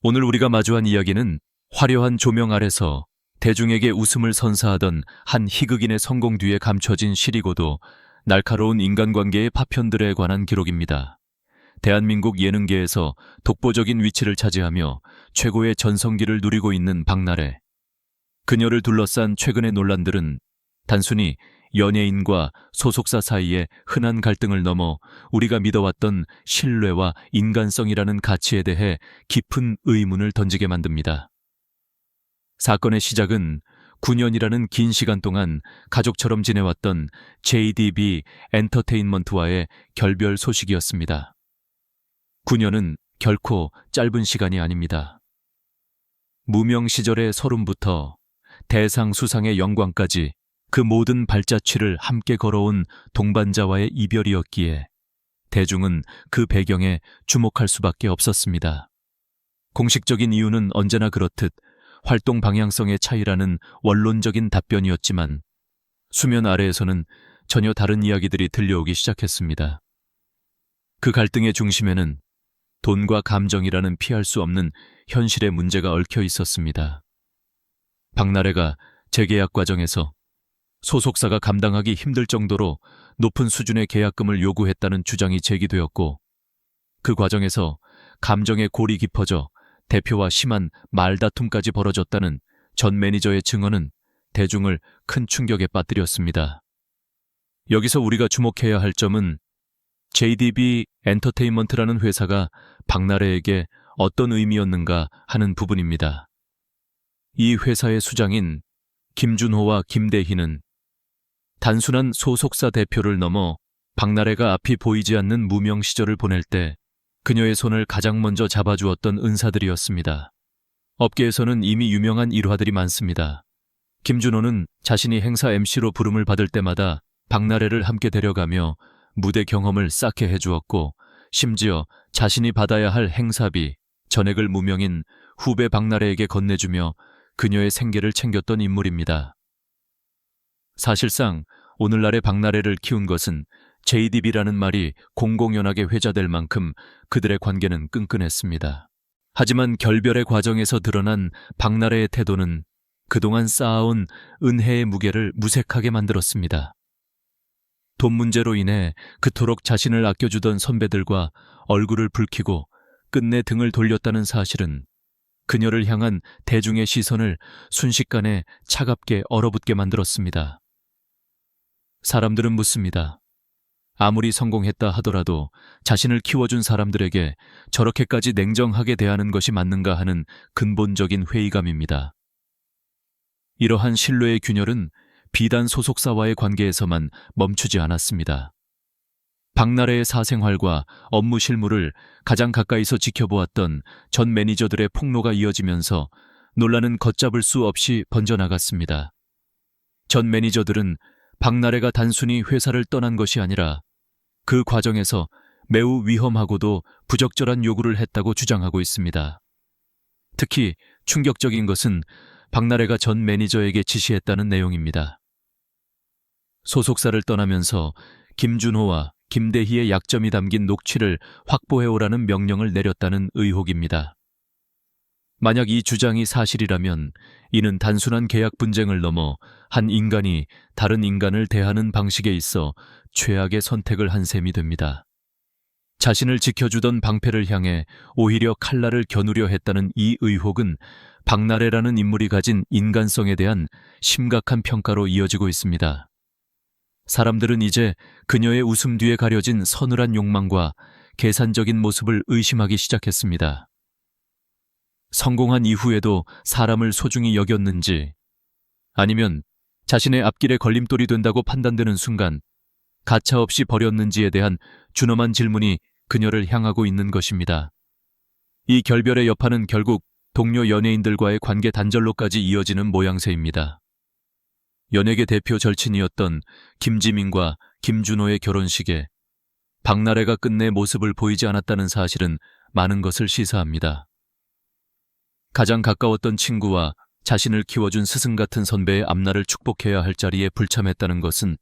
오늘 우리가 마주한 이야기는 화려한 조명 아래서 대중에게 웃음을 선사하던 한 희극인의 성공 뒤에 감춰진 시리고도 날카로운 인간관계의 파편들에 관한 기록입니다. 대한민국 예능계에서 독보적인 위치를 차지하며 최고의 전성기를 누리고 있는 박나래. 그녀를 둘러싼 최근의 논란들은 단순히 연예인과 소속사 사이의 흔한 갈등을 넘어 우리가 믿어왔던 신뢰와 인간성이라는 가치에 대해 깊은 의문을 던지게 만듭니다. 사건의 시작은 9년이라는 긴 시간 동안 가족처럼 지내왔던 JDB 엔터테인먼트와의 결별 소식이었습니다. 9년은 결코 짧은 시간이 아닙니다. 무명 시절의 서름부터 대상 수상의 영광까지 그 모든 발자취를 함께 걸어온 동반자와의 이별이었기에 대중은 그 배경에 주목할 수밖에 없었습니다. 공식적인 이유는 언제나 그렇듯 활동 방향성의 차이라는 원론적인 답변이었지만 수면 아래에서는 전혀 다른 이야기들이 들려오기 시작했습니다. 그 갈등의 중심에는 돈과 감정이라는 피할 수 없는 현실의 문제가 얽혀 있었습니다. 박나래가 재계약 과정에서 소속사가 감당하기 힘들 정도로 높은 수준의 계약금을 요구했다는 주장이 제기되었고, 그 과정에서 감정의 골이 깊어져 대표와 심한 말다툼까지 벌어졌다는 전 매니저의 증언은 대중을 큰 충격에 빠뜨렸습니다. 여기서 우리가 주목해야 할 점은 JDB 엔터테인먼트라는 회사가 박나래에게 어떤 의미였는가 하는 부분입니다. 이 회사의 수장인 김준호와 김대희는 단순한 소속사 대표를 넘어 박나래가 앞이 보이지 않는 무명 시절을 보낼 때 그녀의 손을 가장 먼저 잡아주었던 은사들이었습니다. 업계에서는 이미 유명한 일화들이 많습니다. 김준호는 자신이 행사 MC로 부름을 받을 때마다 박나래를 함께 데려가며 무대 경험을 쌓게 해주었고, 심지어 자신이 받아야 할 행사비, 전액을 무명인 후배 박나래에게 건네주며 그녀의 생계를 챙겼던 인물입니다. 사실상 오늘날의 박나래를 키운 것은 JDB라는 말이 공공연하게 회자될 만큼 그들의 관계는 끈끈했습니다. 하지만 결별의 과정에서 드러난 박나래의 태도는 그동안 쌓아온 은혜의 무게를 무색하게 만들었습니다. 돈 문제로 인해 그토록 자신을 아껴주던 선배들과 얼굴을 붉히고 끝내 등을 돌렸다는 사실은 그녀를 향한 대중의 시선을 순식간에 차갑게 얼어붙게 만들었습니다. 사람들은 묻습니다. 아무리 성공했다 하더라도 자신을 키워준 사람들에게 저렇게까지 냉정하게 대하는 것이 맞는가 하는 근본적인 회의감입니다. 이러한 신뢰의 균열은 비단 소속사와의 관계에서만 멈추지 않았습니다. 박나래의 사생활과 업무 실무를 가장 가까이서 지켜보았던 전 매니저들의 폭로가 이어지면서 논란은 걷잡을 수 없이 번져나갔습니다. 전 매니저들은 박나래가 단순히 회사를 떠난 것이 아니라 그 과정에서 매우 위험하고도 부적절한 요구를 했다고 주장하고 있습니다. 특히 충격적인 것은 박나래가 전 매니저에게 지시했다는 내용입니다. 소속사를 떠나면서 김준호와 김대희의 약점이 담긴 녹취를 확보해오라는 명령을 내렸다는 의혹입니다. 만약 이 주장이 사실이라면 이는 단순한 계약 분쟁을 넘어 한 인간이 다른 인간을 대하는 방식에 있어 최악의 선택을 한 셈이 됩니다. 자신을 지켜주던 방패를 향해 오히려 칼날을 겨누려 했다는 이 의혹은 박나래라는 인물이 가진 인간성에 대한 심각한 평가로 이어지고 있습니다. 사람들은 이제 그녀의 웃음 뒤에 가려진 서늘한 욕망과 계산적인 모습을 의심하기 시작했습니다. 성공한 이후에도 사람을 소중히 여겼는지, 아니면 자신의 앞길에 걸림돌이 된다고 판단되는 순간 가차없이 버렸는지에 대한 준엄한 질문이 그녀를 향하고 있는 것입니다. 이 결별의 여파는 결국 동료 연예인들과의 관계 단절로까지 이어지는 모양새입니다. 연예계 대표 절친이었던 김지민과 김준호의 결혼식에 박나래가 끝내 모습을 보이지 않았다는 사실은 많은 것을 시사합니다. 가장 가까웠던 친구와 자신을 키워준 스승 같은 선배의 앞날을 축복해야 할 자리에 불참했다는 것은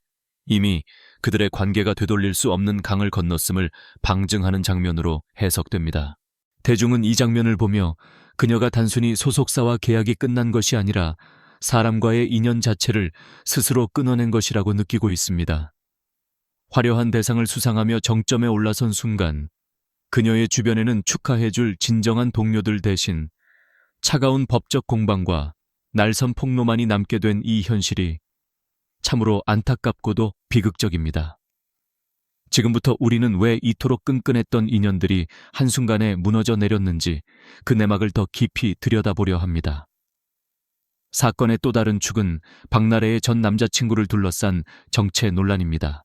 이미 그들의 관계가 되돌릴 수 없는 강을 건넜음을 방증하는 장면으로 해석됩니다. 대중은 이 장면을 보며 그녀가 단순히 소속사와 계약이 끝난 것이 아니라 사람과의 인연 자체를 스스로 끊어낸 것이라고 느끼고 있습니다. 화려한 대상을 수상하며 정점에 올라선 순간 그녀의 주변에는 축하해줄 진정한 동료들 대신 차가운 법적 공방과 날선 폭로만이 남게 된 이 현실이 참으로 안타깝고도 비극적입니다. 지금부터 우리는 왜 이토록 끈끈했던 인연들이 한순간에 무너져 내렸는지 그 내막을 더 깊이 들여다보려 합니다. 사건의 또 다른 축은 박나래의 전 남자친구를 둘러싼 정체 논란입니다.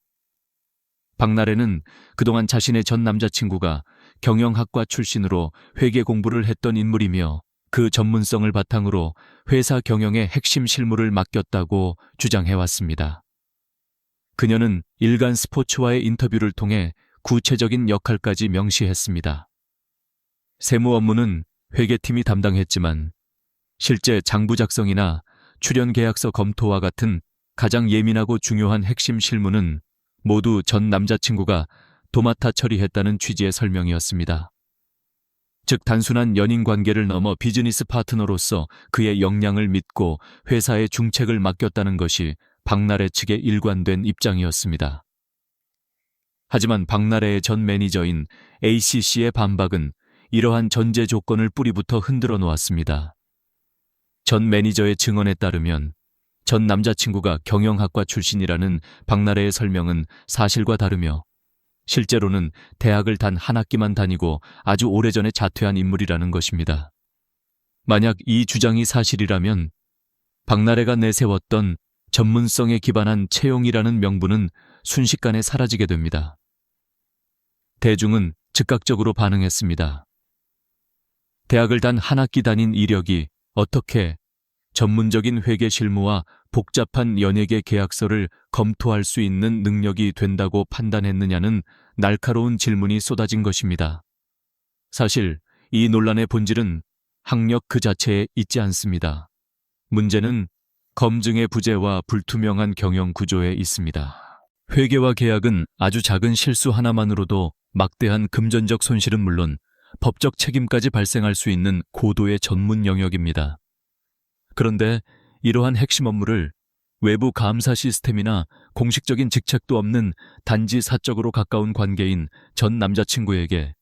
박나래는 그동안 자신의 전 남자친구가 경영학과 출신으로 회계 공부를 했던 인물이며 그 전문성을 바탕으로 회사 경영의 핵심 실무를 맡겼다고 주장해왔습니다. 그녀는 일간 스포츠와의 인터뷰를 통해 구체적인 역할까지 명시했습니다. 세무 업무는 회계팀이 담당했지만 실제 장부 작성이나 출연 계약서 검토와 같은 가장 예민하고 중요한 핵심 실무는 모두 전 남자친구가 도맡아 처리했다는 취지의 설명이었습니다. 즉 단순한 연인 관계를 넘어 비즈니스 파트너로서 그의 역량을 믿고 회사의 중책을 맡겼다는 것이 박나래 측의 일관된 입장이었습니다. 하지만 박나래의 전 매니저인 ACC의 반박은 이러한 전제 조건을 뿌리부터 흔들어 놓았습니다. 전 매니저의 증언에 따르면 전 남자친구가 경영학과 출신이라는 박나래의 설명은 사실과 다르며 실제로는 대학을 단 한 학기만 다니고 아주 오래전에 자퇴한 인물이라는 것입니다. 만약 이 주장이 사실이라면 박나래가 내세웠던 전문성에 기반한 채용이라는 명분은 순식간에 사라지게 됩니다. 대중은 즉각적으로 반응했습니다. 대학을 단 한 학기 다닌 이력이 어떻게 전문적인 회계 실무와 복잡한 연예계 계약서를 검토할 수 있는 능력이 된다고 판단했느냐는 날카로운 질문이 쏟아진 것입니다. 사실 이 논란의 본질은 학력 그 자체에 있지 않습니다. 문제는 검증의 부재와 불투명한 경영 구조에 있습니다. 회계와 계약은 아주 작은 실수 하나만으로도 막대한 금전적 손실은 물론 법적 책임까지 발생할 수 있는 고도의 전문 영역입니다. 그런데 이러한 핵심 업무를 외부 감사 시스템이나 공식적인 직책도 없는 단지 사적으로 가까운 관계인 전 남자친구에게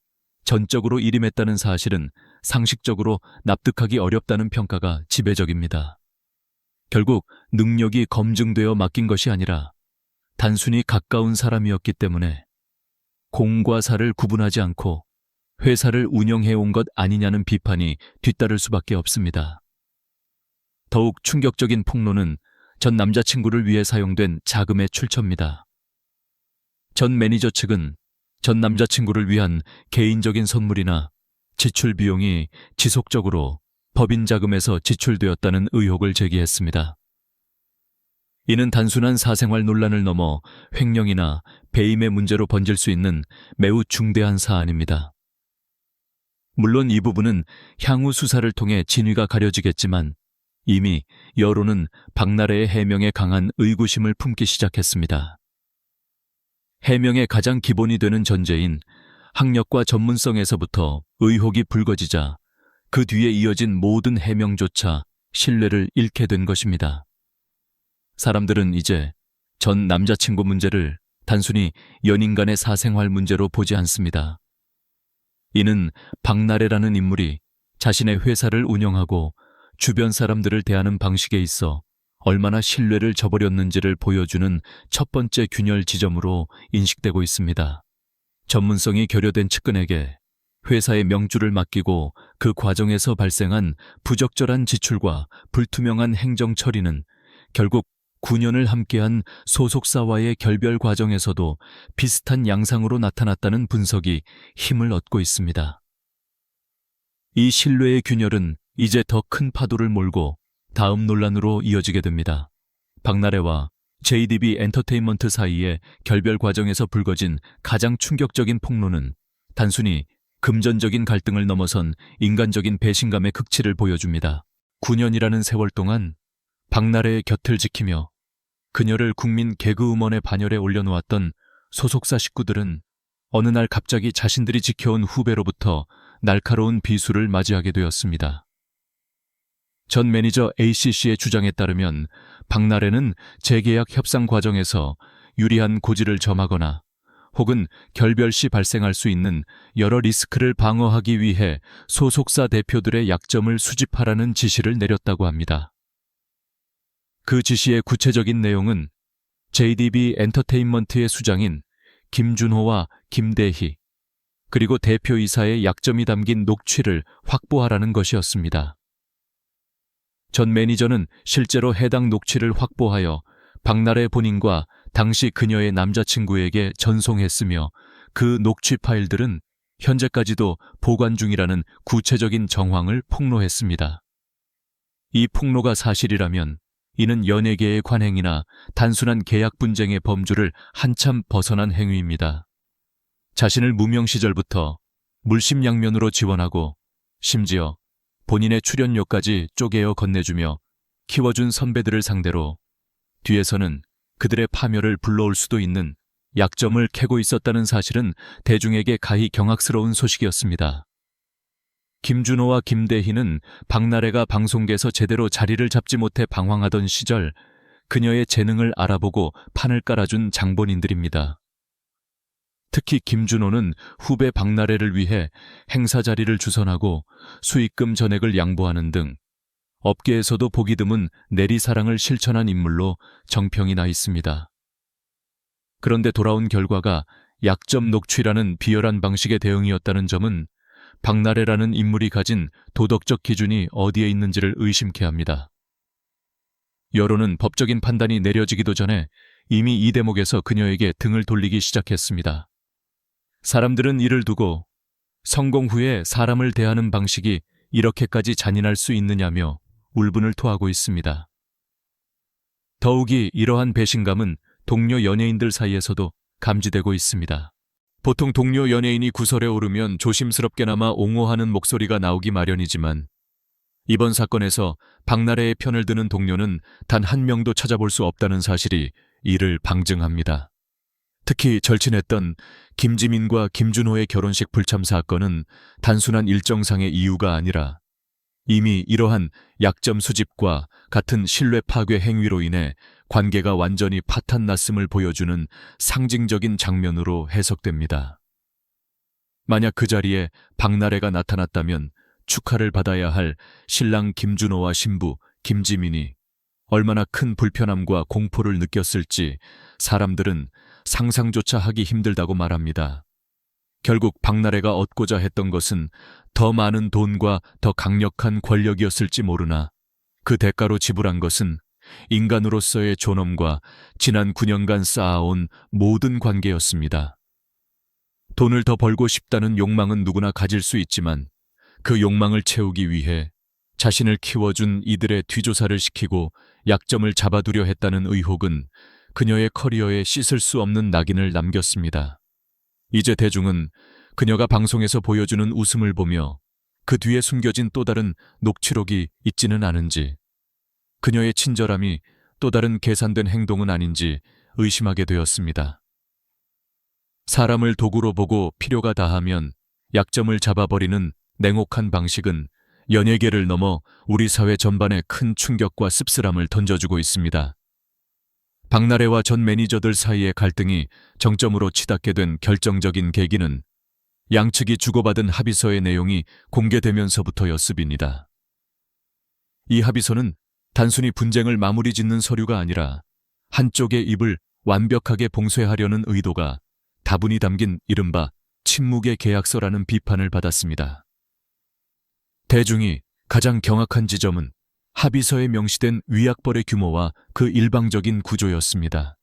전적으로 일임했다는 사실은 상식적으로 납득하기 어렵다는 평가가 지배적입니다. 결국 능력이 검증되어 맡긴 것이 아니라 단순히 가까운 사람이었기 때문에 공과 사를 구분하지 않고 회사를 운영해온 것 아니냐는 비판이 뒤따를 수밖에 없습니다. 더욱 충격적인 폭로는 전 남자친구를 위해 사용된 자금의 출처입니다. 전 매니저 측은 전 남자친구를 위한 개인적인 선물이나 지출 비용이 지속적으로 법인 자금에서 지출되었다는 의혹을 제기했습니다. 이는 단순한 사생활 논란을 넘어 횡령이나 배임의 문제로 번질 수 있는 매우 중대한 사안입니다. 물론 이 부분은 향후 수사를 통해 진위가 가려지겠지만 이미 여론은 박나래의 해명에 강한 의구심을 품기 시작했습니다. 해명의 가장 기본이 되는 전제인 학력과 전문성에서부터 의혹이 불거지자 그 뒤에 이어진 모든 해명조차 신뢰를 잃게 된 것입니다. 사람들은 이제 전 남자친구 문제를 단순히 연인 간의 사생활 문제로 보지 않습니다. 이는 박나래라는 인물이 자신의 회사를 운영하고 주변 사람들을 대하는 방식에 있어 얼마나 신뢰를 저버렸는지를 보여주는 첫 번째 균열 지점으로 인식되고 있습니다. 전문성이 결여된 측근에게 회사의 명주를 맡기고 그 과정에서 발생한 부적절한 지출과 불투명한 행정 처리는 결국 9년을 함께한 소속사와의 결별 과정에서도 비슷한 양상으로 나타났다는 분석이 힘을 얻고 있습니다. 이 신뢰의 균열은 이제 더 큰 파도를 몰고 다음 논란으로 이어지게 됩니다. 박나래와 JDB 엔터테인먼트 사이의 결별 과정에서 불거진 가장 충격적인 폭로는 단순히 금전적인 갈등을 넘어선 인간적인 배신감의 극치를 보여줍니다. 9년이라는 세월 동안 박나래의 곁을 지키며 그녀를 국민 개그우먼의 반열에 올려놓았던 소속사 식구들은 어느 날 갑자기 자신들이 지켜온 후배로부터 날카로운 비수를 맞이하게 되었습니다. 전 매니저 ACC의 주장에 따르면 박나래는 재계약 협상 과정에서 유리한 고지를 점하거나 혹은 결별 시 발생할 수 있는 여러 리스크를 방어하기 위해 소속사 대표들의 약점을 수집하라는 지시를 내렸다고 합니다. 그 지시의 구체적인 내용은 JDB 엔터테인먼트의 수장인 김준호와 김대희, 그리고 대표이사의 약점이 담긴 녹취를 확보하라는 것이었습니다. 전 매니저는 실제로 해당 녹취를 확보하여 박나래 본인과 당시 그녀의 남자친구에게 전송했으며 그 녹취 파일들은 현재까지도 보관 중이라는 구체적인 정황을 폭로했습니다. 이 폭로가 사실이라면 이는 연예계의 관행이나 단순한 계약 분쟁의 범주를 한참 벗어난 행위입니다. 자신을 무명 시절부터 물심양면으로 지원하고 심지어 본인의 출연료까지 쪼개어 건네주며 키워준 선배들을 상대로 뒤에서는 그들의 파멸을 불러올 수도 있는 약점을 캐고 있었다는 사실은 대중에게 가히 경악스러운 소식이었습니다. 김준호와 김대희는 박나래가 방송계에서 제대로 자리를 잡지 못해 방황하던 시절 그녀의 재능을 알아보고 판을 깔아준 장본인들입니다. 특히 김준호는 후배 박나래를 위해 행사 자리를 주선하고 수익금 전액을 양보하는 등 업계에서도 보기 드문 내리사랑을 실천한 인물로 정평이 나 있습니다. 그런데 돌아온 결과가 약점 녹취라는 비열한 방식의 대응이었다는 점은 박나래라는 인물이 가진 도덕적 기준이 어디에 있는지를 의심케 합니다. 여론은 법적인 판단이 내려지기도 전에 이미 이 대목에서 그녀에게 등을 돌리기 시작했습니다. 사람들은 이를 두고 성공 후에 사람을 대하는 방식이 이렇게까지 잔인할 수 있느냐며 울분을 토하고 있습니다. 더욱이 이러한 배신감은 동료 연예인들 사이에서도 감지되고 있습니다. 보통 동료 연예인이 구설에 오르면 조심스럽게나마 옹호하는 목소리가 나오기 마련이지만 이번 사건에서 박나래의 편을 드는 동료는 단 한 명도 찾아볼 수 없다는 사실이 이를 방증합니다. 특히 절친했던 김지민과 김준호의 결혼식 불참 사건은 단순한 일정상의 이유가 아니라 이미 이러한 약점 수집과 같은 신뢰 파괴 행위로 인해 관계가 완전히 파탄났음을 보여주는 상징적인 장면으로 해석됩니다. 만약 그 자리에 박나래가 나타났다면 축하를 받아야 할 신랑 김준호와 신부 김지민이 얼마나 큰 불편함과 공포를 느꼈을지 사람들은 상상조차 하기 힘들다고 말합니다. 결국 박나래가 얻고자 했던 것은 더 많은 돈과 더 강력한 권력이었을지 모르나 그 대가로 지불한 것은 인간으로서의 존엄과 지난 9년간 쌓아온 모든 관계였습니다. 돈을 더 벌고 싶다는 욕망은 누구나 가질 수 있지만 그 욕망을 채우기 위해 자신을 키워준 이들의 뒤조사를 시키고 약점을 잡아두려 했다는 의혹은 그녀의 커리어에 씻을 수 없는 낙인을 남겼습니다. 이제 대중은 그녀가 방송에서 보여주는 웃음을 보며 그 뒤에 숨겨진 또 다른 녹취록이 있지는 않은지, 그녀의 친절함이 또 다른 계산된 행동은 아닌지 의심하게 되었습니다. 사람을 도구로 보고 필요가 다하면 약점을 잡아버리는 냉혹한 방식은 연예계를 넘어 우리 사회 전반에 큰 충격과 씁쓸함을 던져주고 있습니다. 박나래와 전 매니저들 사이의 갈등이 정점으로 치닫게 된 결정적인 계기는 양측이 주고받은 합의서의 내용이 공개되면서부터였습니다. 이 합의서는 단순히 분쟁을 마무리 짓는 서류가 아니라 한쪽의 입을 완벽하게 봉쇄하려는 의도가 다분히 담긴 이른바 침묵의 계약서라는 비판을 받았습니다. 대중이 가장 경악한 지점은 합의서에 명시된 위약벌의 규모와 그 일방적인 구조였습니다.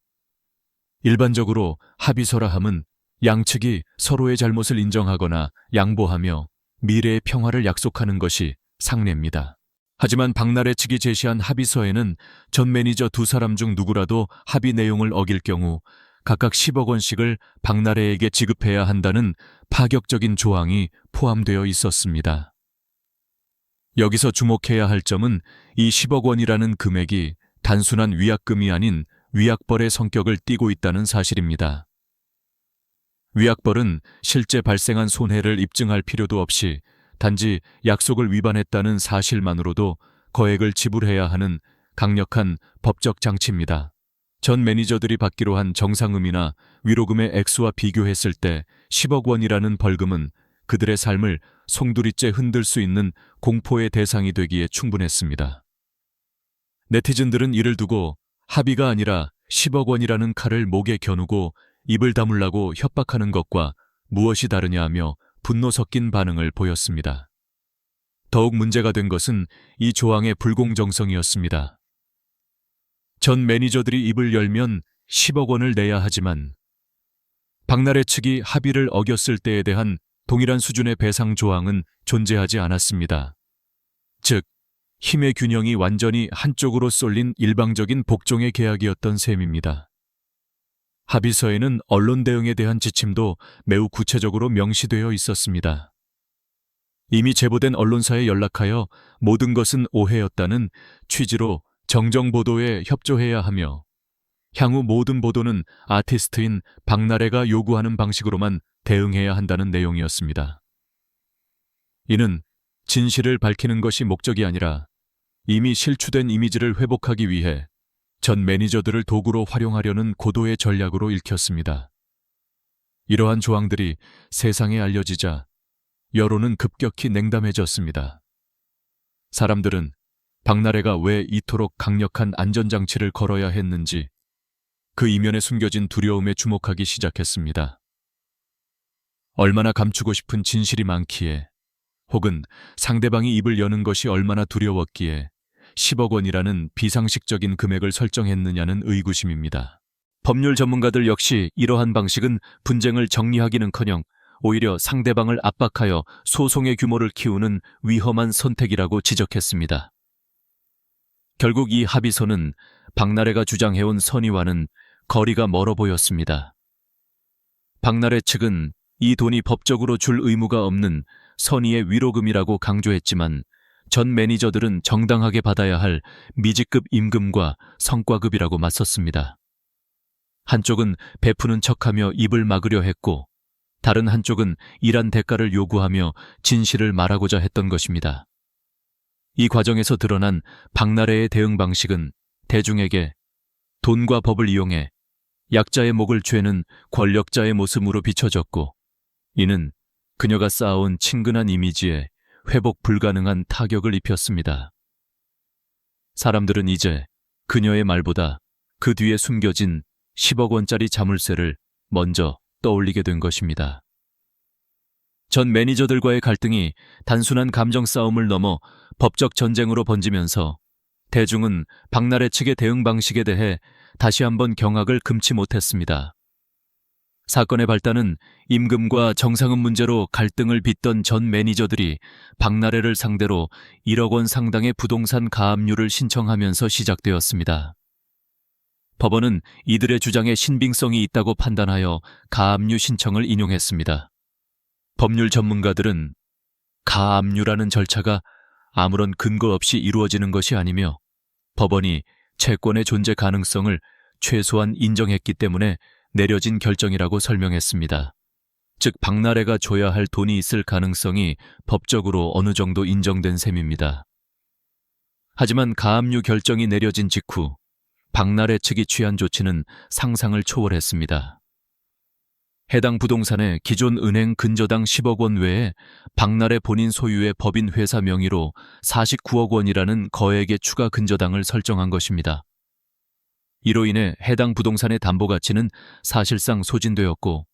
일반적으로 합의서라 함은 양측이 서로의 잘못을 인정하거나 양보하며 미래의 평화를 약속하는 것이 상례입니다. 하지만 박나래 측이 제시한 합의서에는 전 매니저 두 사람 중 누구라도 합의 내용을 어길 경우 각각 10억 원씩을 박나래에게 지급해야 한다는 파격적인 조항이 포함되어 있었습니다. 여기서 주목해야 할 점은 이 10억 원이라는 금액이 단순한 위약금이 아닌 위약벌의 성격을 띠고 있다는 사실입니다. 위약벌은 실제 발생한 손해를 입증할 필요도 없이 단지 약속을 위반했다는 사실만으로도 거액을 지불해야 하는 강력한 법적 장치입니다. 전 매니저들이 받기로 한 정상금이나 위로금의 액수와 비교했을 때 10억 원이라는 벌금은 그들의 삶을 송두리째 흔들 수 있는 공포의 대상이 되기에 충분했습니다. 네티즌들은 이를 두고 합의가 아니라 10억 원이라는 칼을 목에 겨누고 입을 다물라고 협박하는 것과 무엇이 다르냐 하며 분노 섞인 반응을 보였습니다. 더욱 문제가 된 것은 이 조항의 불공정성이었습니다. 전 매니저들이 입을 열면 10억 원을 내야 하지만 박나래 측이 합의를 어겼을 때에 대한 동일한 수준의 배상 조항은 존재하지 않았습니다. 즉, 힘의 균형이 완전히 한쪽으로 쏠린 일방적인 복종의 계약이었던 셈입니다. 합의서에는 언론 대응에 대한 지침도 매우 구체적으로 명시되어 있었습니다. 이미 제보된 언론사에 연락하여 모든 것은 오해였다는 취지로 정정 보도에 협조해야 하며 향후 모든 보도는 아티스트인 박나래가 요구하는 방식으로만 대응해야 한다는 내용이었습니다. 이는 진실을 밝히는 것이 목적이 아니라 이미 실추된 이미지를 회복하기 위해 전 매니저들을 도구로 활용하려는 고도의 전략으로 읽혔습니다. 이러한 조항들이 세상에 알려지자 여론은 급격히 냉담해졌습니다. 사람들은 박나래가 왜 이토록 강력한 안전장치를 걸어야 했는지 그 이면에 숨겨진 두려움에 주목하기 시작했습니다. 얼마나 감추고 싶은 진실이 많기에 혹은 상대방이 입을 여는 것이 얼마나 두려웠기에 10억 원이라는 비상식적인 금액을 설정했느냐는 의구심입니다. 법률 전문가들 역시 이러한 방식은 분쟁을 정리하기는커녕 오히려 상대방을 압박하여 소송의 규모를 키우는 위험한 선택이라고 지적했습니다. 결국 이 합의서는 박나래가 주장해온 선의와는 거리가 멀어 보였습니다. 박나래 측은 이 돈이 법적으로 줄 의무가 없는 선의의 위로금이라고 강조했지만 전 매니저들은 정당하게 받아야 할 미지급 임금과 성과급이라고 맞섰습니다. 한쪽은 베푸는 척하며 입을 막으려 했고 다른 한쪽은 일한 대가를 요구하며 진실을 말하고자 했던 것입니다. 이 과정에서 드러난 박나래의 대응 방식은 대중에게 돈과 법을 이용해 약자의 목을 죄는 권력자의 모습으로 비춰졌고 이는 그녀가 쌓아온 친근한 이미지에 회복 불가능한 타격을 입혔습니다. 사람들은 이제 그녀의 말보다 그 뒤에 숨겨진 10억 원짜리 자물쇠를 먼저 떠올리게 된 것입니다. 전 매니저들과의 갈등이 단순한 감정 싸움을 넘어 법적 전쟁으로 번지면서 대중은 박나래 측의 대응 방식에 대해 다시 한번 경악을 금치 못했습니다. 사건의 발단은 임금과 정상금 문제로 갈등을 빚던 전 매니저들이 박나래를 상대로 1억 원 상당의 부동산 가압류를 신청하면서 시작되었습니다. 법원은 이들의 주장에 신빙성이 있다고 판단하여 가압류 신청을 인용했습니다. 법률 전문가들은 가압류라는 절차가 아무런 근거 없이 이루어지는 것이 아니며 법원이 채권의 존재 가능성을 최소한 인정했기 때문에 내려진 결정이라고 설명했습니다. 즉 박나래가 줘야 할 돈이 있을 가능성이 법적으로 어느 정도 인정된 셈입니다. 하지만 가압류 결정이 내려진 직후 박나래 측이 취한 조치는 상상을 초월했습니다. 해당 부동산의 기존 은행 근저당 10억 원 외에 박나래 본인 소유의 법인 회사 명의로 49억 원이라는 거액의 추가 근저당을 설정한 것입니다. 이로 인해 해당 부동산의 담보 가치는 사실상 소진되었고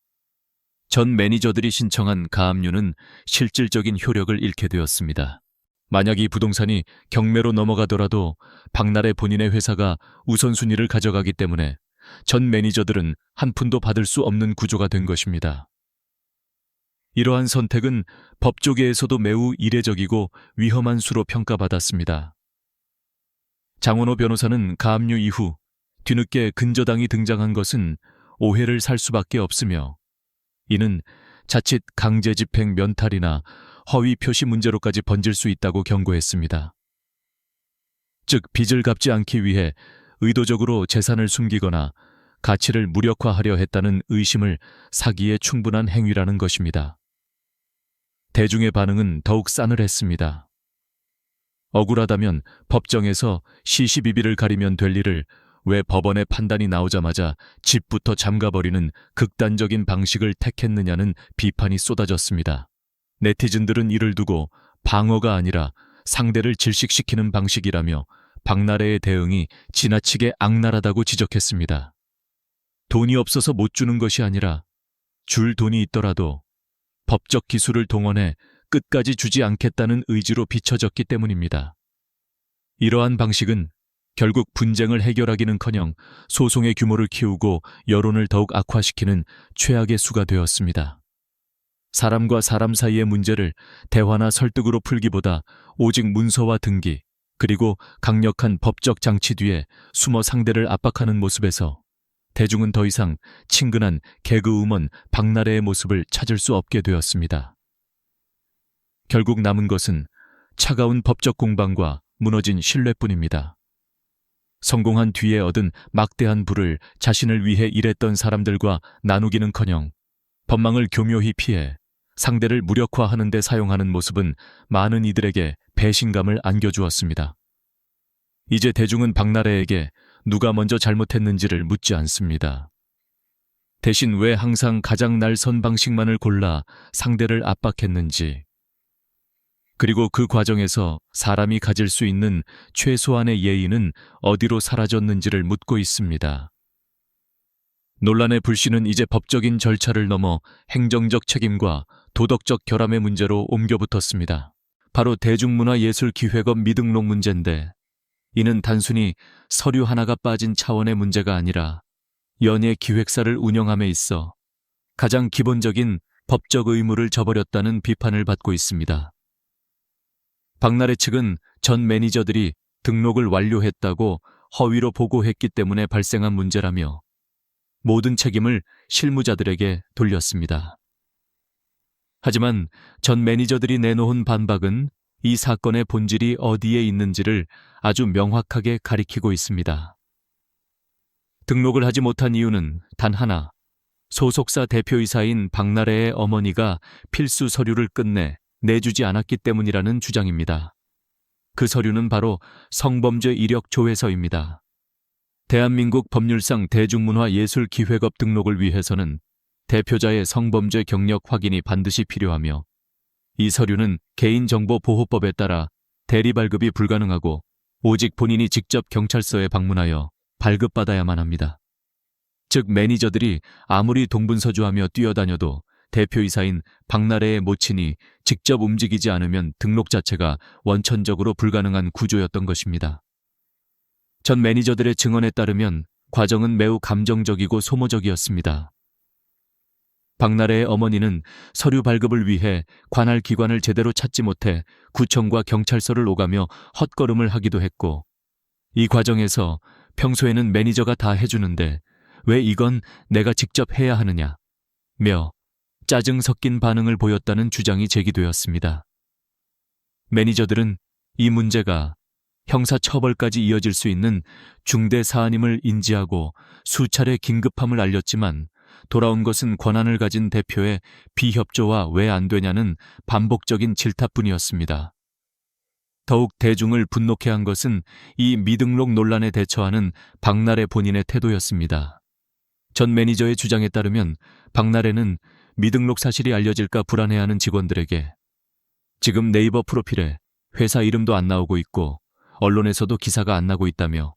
전 매니저들이 신청한 가압류는 실질적인 효력을 잃게 되었습니다. 만약 이 부동산이 경매로 넘어가더라도 박나래 본인의 회사가 우선순위를 가져가기 때문에 전 매니저들은 한 푼도 받을 수 없는 구조가 된 것입니다. 이러한 선택은 법조계에서도 매우 이례적이고 위험한 수로 평가받았습니다. 장원호 변호사는 가압류 이후 뒤늦게 근저당이 등장한 것은 오해를 살 수밖에 없으며 이는 자칫 강제 집행 면탈이나 허위 표시 문제로까지 번질 수 있다고 경고했습니다. 즉 빚을 갚지 않기 위해 의도적으로 재산을 숨기거나 가치를 무력화하려 했다는 의심을 사기에 충분한 행위라는 것입니다. 대중의 반응은 더욱 싸늘했습니다. 억울하다면 법정에서 시시비비를 가리면 될 일을 왜 법원의 판단이 나오자마자 집부터 잠가버리는 극단적인 방식을 택했느냐는 비판이 쏟아졌습니다. 네티즌들은 이를 두고 방어가 아니라 상대를 질식시키는 방식이라며 박나래의 대응이 지나치게 악랄하다고 지적했습니다. 돈이 없어서 못 주는 것이 아니라 줄 돈이 있더라도 법적 기술을 동원해 끝까지 주지 않겠다는 의지로 비춰졌기 때문입니다. 이러한 방식은 결국 분쟁을 해결하기는커녕 소송의 규모를 키우고 여론을 더욱 악화시키는 최악의 수가 되었습니다. 사람과 사람 사이의 문제를 대화나 설득으로 풀기보다 오직 문서와 등기, 그리고 강력한 법적 장치 뒤에 숨어 상대를 압박하는 모습에서 대중은 더 이상 친근한 개그우먼 박나래의 모습을 찾을 수 없게 되었습니다. 결국 남은 것은 차가운 법적 공방과 무너진 신뢰뿐입니다. 성공한 뒤에 얻은 막대한 부를 자신을 위해 일했던 사람들과 나누기는커녕 법망을 교묘히 피해 상대를 무력화하는 데 사용하는 모습은 많은 이들에게 배신감을 안겨주었습니다. 이제 대중은 박나래에게 누가 먼저 잘못했는지를 묻지 않습니다. 대신 왜 항상 가장 날선 방식만을 골라 상대를 압박했는지, 그리고 그 과정에서 사람이 가질 수 있는 최소한의 예의는 어디로 사라졌는지를 묻고 있습니다. 논란의 불씨는 이제 법적인 절차를 넘어 행정적 책임과 도덕적 결함의 문제로 옮겨붙었습니다. 바로 대중문화예술기획업 미등록 문제인데, 이는 단순히 서류 하나가 빠진 차원의 문제가 아니라 연예 기획사를 운영함에 있어 가장 기본적인 법적 의무를 저버렸다는 비판을 받고 있습니다. 박나래 측은 전 매니저들이 등록을 완료했다고 허위로 보고했기 때문에 발생한 문제라며 모든 책임을 실무자들에게 돌렸습니다. 하지만 전 매니저들이 내놓은 반박은 이 사건의 본질이 어디에 있는지를 아주 명확하게 가리키고 있습니다. 등록을 하지 못한 이유는 단 하나, 소속사 대표이사인 박나래의 어머니가 필수 서류를 끝내 내주지 않았기 때문이라는 주장입니다. 그 서류는 바로 성범죄 이력 조회서입니다. 대한민국 법률상 대중문화예술기획업 등록을 위해서는 대표자의 성범죄 경력 확인이 반드시 필요하며, 이 서류는 개인정보보호법에 따라 대리 발급이 불가능하고 오직 본인이 직접 경찰서에 방문하여 발급받아야만 합니다. 즉 매니저들이 아무리 동분서주하며 뛰어다녀도 대표이사인 박나래의 모친이 직접 움직이지 않으면 등록 자체가 원천적으로 불가능한 구조였던 것입니다. 전 매니저들의 증언에 따르면 과정은 매우 감정적이고 소모적이었습니다. 박나래의 어머니는 서류 발급을 위해 관할 기관을 제대로 찾지 못해 구청과 경찰서를 오가며 헛걸음을 하기도 했고, 이 과정에서 평소에는 매니저가 다 해주는데 왜 이건 내가 직접 해야 하느냐 며 짜증 섞인 반응을 보였다는 주장이 제기되었습니다. 매니저들은 이 문제가 형사처벌까지 이어질 수 있는 중대 사안임을 인지하고 수차례 긴급함을 알렸지만 돌아온 것은 권한을 가진 대표의 비협조와 왜 안 되냐는 반복적인 질타뿐이었습니다. 더욱 대중을 분노케 한 것은 이 미등록 논란에 대처하는 박나래 본인의 태도였습니다. 전 매니저의 주장에 따르면 박나래는 미등록 사실이 알려질까 불안해하는 직원들에게 지금 네이버 프로필에 회사 이름도 안 나오고 있고 언론에서도 기사가 안 나고 있다며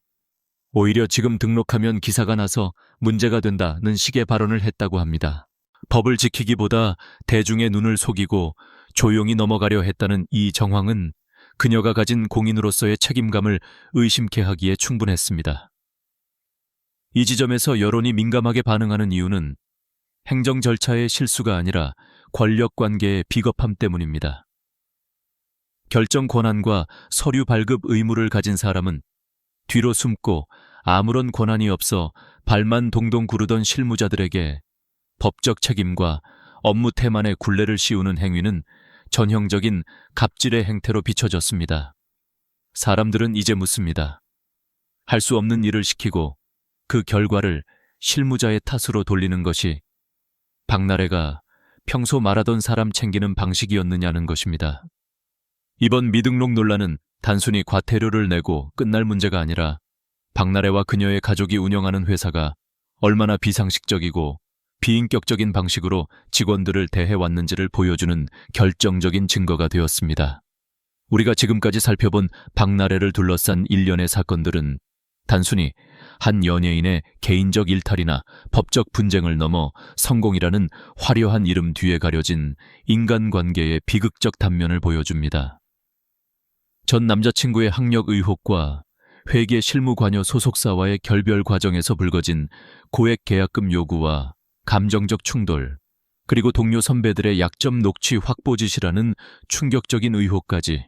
오히려 지금 등록하면 기사가 나서 문제가 된다는 식의 발언을 했다고 합니다. 법을 지키기보다 대중의 눈을 속이고 조용히 넘어가려 했다는 이 정황은 그녀가 가진 공인으로서의 책임감을 의심케 하기에 충분했습니다. 이 지점에서 여론이 민감하게 반응하는 이유는 행정 절차의 실수가 아니라 권력 관계의 비겁함 때문입니다. 결정 권한과 서류 발급 의무를 가진 사람은 뒤로 숨고 아무런 권한이 없어 발만 동동 구르던 실무자들에게 법적 책임과 업무 태만의 굴레를 씌우는 행위는 전형적인 갑질의 행태로 비춰졌습니다. 사람들은 이제 묻습니다. 할 수 없는 일을 시키고 그 결과를 실무자의 탓으로 돌리는 것이 박나래가 평소 말하던 사람 챙기는 방식이었느냐는 것입니다. 이번 미등록 논란은 단순히 과태료를 내고 끝날 문제가 아니라 박나래와 그녀의 가족이 운영하는 회사가 얼마나 비상식적이고 비인격적인 방식으로 직원들을 대해왔는지를 보여주는 결정적인 증거가 되었습니다. 우리가 지금까지 살펴본 박나래를 둘러싼 일련의 사건들은 단순히 한 연예인의 개인적 일탈이나 법적 분쟁을 넘어 성공이라는 화려한 이름 뒤에 가려진 인간관계의 비극적 단면을 보여줍니다. 전 남자친구의 학력 의혹과 회계 실무관여 소속사와의 결별 과정에서 불거진 고액 계약금 요구와 감정적 충돌, 그리고 동료 선배들의 약점 녹취 확보짓이라는 충격적인 의혹까지,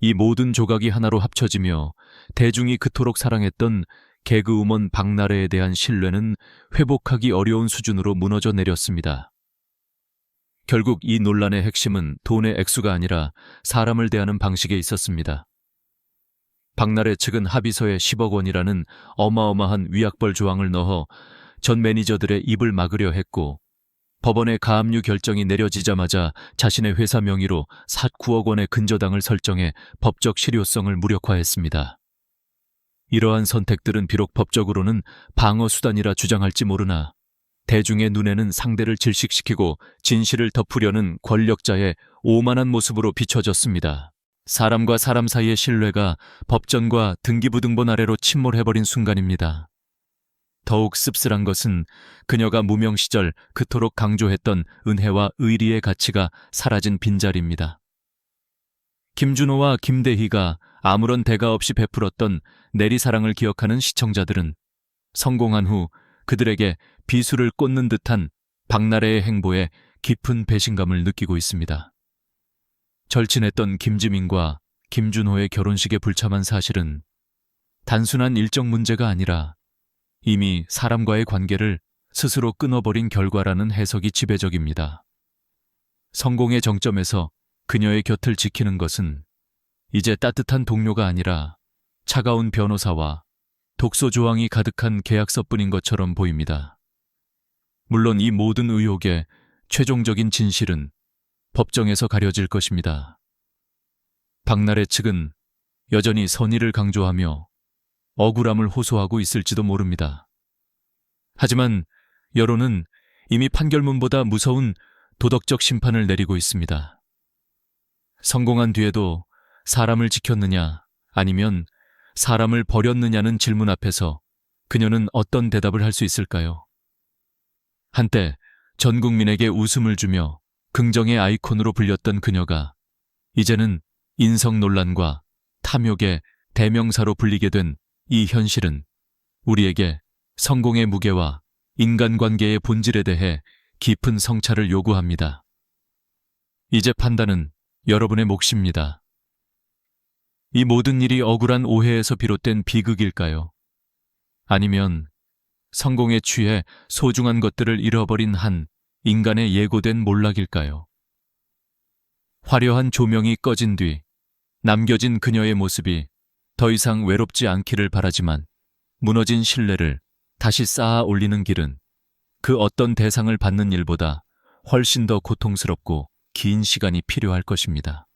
이 모든 조각이 하나로 합쳐지며 대중이 그토록 사랑했던 개그우먼 박나래에 대한 신뢰는 회복하기 어려운 수준으로 무너져 내렸습니다. 결국 이 논란의 핵심은 돈의 액수가 아니라 사람을 대하는 방식에 있었습니다. 박나래 측은 합의서에 10억 원이라는 어마어마한 위약벌 조항을 넣어 전 매니저들의 입을 막으려 했고, 법원의 가압류 결정이 내려지자마자 자신의 회사 명의로 9억 원의 근저당을 설정해 법적 실효성을 무력화했습니다. 이러한 선택들은 비록 법적으로는 방어수단이라 주장할지 모르나 대중의 눈에는 상대를 질식시키고 진실을 덮으려는 권력자의 오만한 모습으로 비춰졌습니다. 사람과 사람 사이의 신뢰가 법전과 등기부등본 아래로 침몰해버린 순간입니다. 더욱 씁쓸한 것은 그녀가 무명 시절 그토록 강조했던 은혜와 의리의 가치가 사라진 빈자리입니다. 김준호와 김대희가 아무런 대가 없이 베풀었던 내리사랑을 기억하는 시청자들은 성공한 후 그들에게 비수를 꽂는 듯한 박나래의 행보에 깊은 배신감을 느끼고 있습니다. 절친했던 김지민과 김준호의 결혼식에 불참한 사실은 단순한 일정 문제가 아니라 이미 사람과의 관계를 스스로 끊어버린 결과라는 해석이 지배적입니다. 성공의 정점에서 그녀의 곁을 지키는 것은 이제 따뜻한 동료가 아니라 차가운 변호사와 독소 조항이 가득한 계약서뿐인 것처럼 보입니다. 물론 이 모든 의혹의 최종적인 진실은 법정에서 가려질 것입니다. 박나래 측은 여전히 선의를 강조하며 억울함을 호소하고 있을지도 모릅니다. 하지만 여론은 이미 판결문보다 무서운 도덕적 심판을 내리고 있습니다. 성공한 뒤에도 사람을 지켰느냐 아니면 사람을 버렸느냐는 질문 앞에서 그녀는 어떤 대답을 할 수 있을까요? 한때 전 국민에게 웃음을 주며 긍정의 아이콘으로 불렸던 그녀가 이제는 인성 논란과 탐욕의 대명사로 불리게 된 이 현실은 우리에게 성공의 무게와 인간관계의 본질에 대해 깊은 성찰을 요구합니다. 이제 판단은 여러분의 몫입니다. 이 모든 일이 억울한 오해에서 비롯된 비극일까요? 아니면 성공에 취해 소중한 것들을 잃어버린 한 인간의 예고된 몰락일까요? 화려한 조명이 꺼진 뒤 남겨진 그녀의 모습이 더 이상 외롭지 않기를 바라지만 무너진 신뢰를 다시 쌓아 올리는 길은 그 어떤 대상을 받는 일보다 훨씬 더 고통스럽고 긴 시간이 필요할 것입니다.